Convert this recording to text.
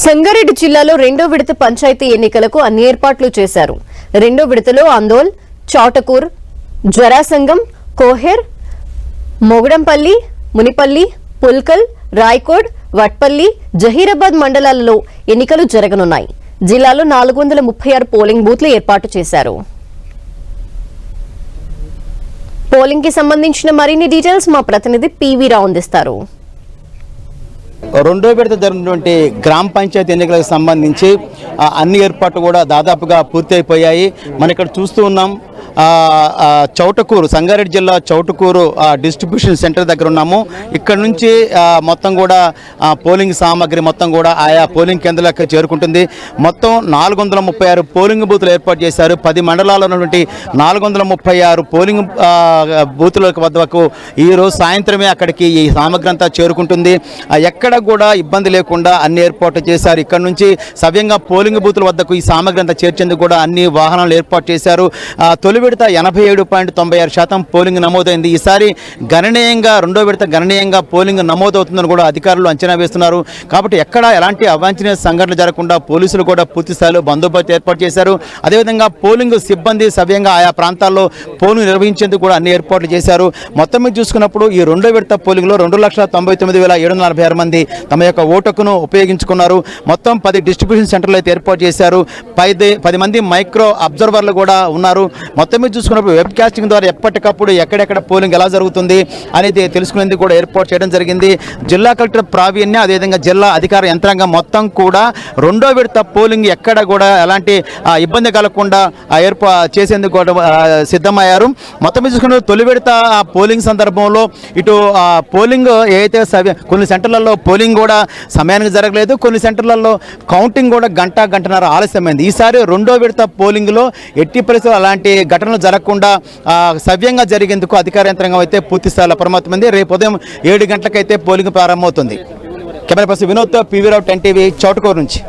సంగారెడ్డి జిల్లాలో రెండో విడత పంచాయతీ ఎన్నికలకు అన్ని ఏర్పాట్లు చేశారు. రెండో విడతలో అందోల్, చౌటకూర్, జరాసంగం, కోహెర్, మొగడంపల్లి, మునిపల్లి, పుల్కల్, రాయ్కోడ్, వట్పల్లి, జహీరాబాద్ మండలాలలో ఎన్నికలు జరగనున్నాయి. జిల్లాలో 436 పోలింగ్ బూత్లు ఏర్పాటు చేశారు. పోలింగ్ కి సంబంధించిన మరిన్ని డీటెయిల్స్ మా ప్రతినిధి పివి రావు అందిస్తారు. రెండో విడత జరిగినటువంటి గ్రామ పంచాయతీ ఎన్నికలకు సంబంధించి అన్ని ఏర్పాట్లు కూడా దాదాపుగా పూర్తి అయిపోయాయి. మనం ఇక్కడ చూస్తూ ఉన్నాం. చౌటకూరు, సంగారెడ్డి జిల్లా చౌటకూరు డిస్ట్రిబ్యూషన్ సెంటర్ దగ్గర ఉన్నాము. ఇక్కడ నుంచి మొత్తం కూడా పోలింగ్ సామాగ్రి మొత్తం కూడా ఆయా పోలింగ్ కేంద్రాలకు చేరుకుంటుంది. మొత్తం 436 పోలింగ్ బూతులు ఏర్పాటు చేశారు. 10 మండలాల్లో ఉన్నటువంటి 436 పోలింగ్ బూతుల వద్దకు ఈరోజు సాయంత్రమే అక్కడికి ఈ సామాగ్రి అంతా చేరుకుంటుంది. ఎక్కడ కూడా ఇబ్బంది లేకుండా అన్ని ఏర్పాట్లు చేశారు. ఇక్కడ నుంచి సవ్యంగా పోలింగ్ బూతుల వద్దకు ఈ సామాగ్రి అంతా చేర్చేందుకు కూడా అన్ని వాహనాలు ఏర్పాటు చేశారు. తొలి విడత 87.96% పోలింగ్ నమోదైంది. ఈసారి గణనీయంగా రెండో విడత గణనీయంగా పోలింగ్ నమోదవుతుందని కూడా అధికారులు అంచనా వేస్తున్నారు. కాబట్టి ఎక్కడ ఎలాంటి అవాంఛనీయ సంఘటనలు జరగకుండా పోలీసులు కూడా పూర్తి స్థాయిలో బందోబస్తు ఏర్పాటు చేశారు. అదేవిధంగా పోలింగ్ సిబ్బంది సవ్యంగా ఆయా ప్రాంతాల్లో పోలింగ్ నిర్వహించేందుకు కూడా అన్ని ఏర్పాట్లు చేశారు. మొత్తం మీద చూసుకున్నప్పుడు ఈ రెండో విడత పోలింగ్లో 2,99,746 మంది తమ యొక్క ఓటును ఉపయోగించుకున్నారు. మొత్తం 10 డిస్ట్రిబ్యూషన్ సెంటర్లు అయితే ఏర్పాటు చేశారు. 10 మంది మైక్రో అబ్జర్వర్లు కూడా ఉన్నారు. మొత్తం మీద చూసుకున్నప్పుడు వెబ్ కాస్టింగ్ ద్వారా ఎప్పటికప్పుడు ఎక్కడెక్కడ పోలింగ్ ఎలా జరుగుతుంది అనేది తెలుసుకునేందుకు కూడా ఏర్పాటు చేయడం జరిగింది. జిల్లా కలెక్టర్ ప్రావీణ్య, అదేవిధంగా జిల్లా అధికార యంత్రాంగం మొత్తం కూడా రెండో విడత పోలింగ్ ఎక్కడ కూడా ఎలాంటి ఇబ్బంది కలగకుండా చేసేందుకు కూడా సిద్ధమయ్యారు. మొత్తం మీద చూసుకున్న తొలి విడత పోలింగ్ సందర్భంలో ఇటు పోలింగ్ ఏదైతే కొన్ని సెంటర్లలో పోలింగ్ కూడా సమయానికి జరగలేదు. కొన్ని సెంటర్లలో కౌంటింగ్ కూడా గంటన్నర ఆలస్యమైంది. ఈసారి రెండో విడత పోలింగ్లో ఎట్టి పరిస్థితుల్లో అలాంటి ఘటనలు జరగకుండా సవ్యంగా జరిగేందుకు అధికార యంత్రాంగం అయితే పూర్తి స్థాయిలో అప్రమత్తమైంది. రేపు ఉదయం 7 గంటలకైతే పోలింగ్ ప్రారంభమవుతుంది. కెమెరా పర్సన్ వినోద్తో పివి రావు, 10 టీవీ, చౌటకూరు నుంచి.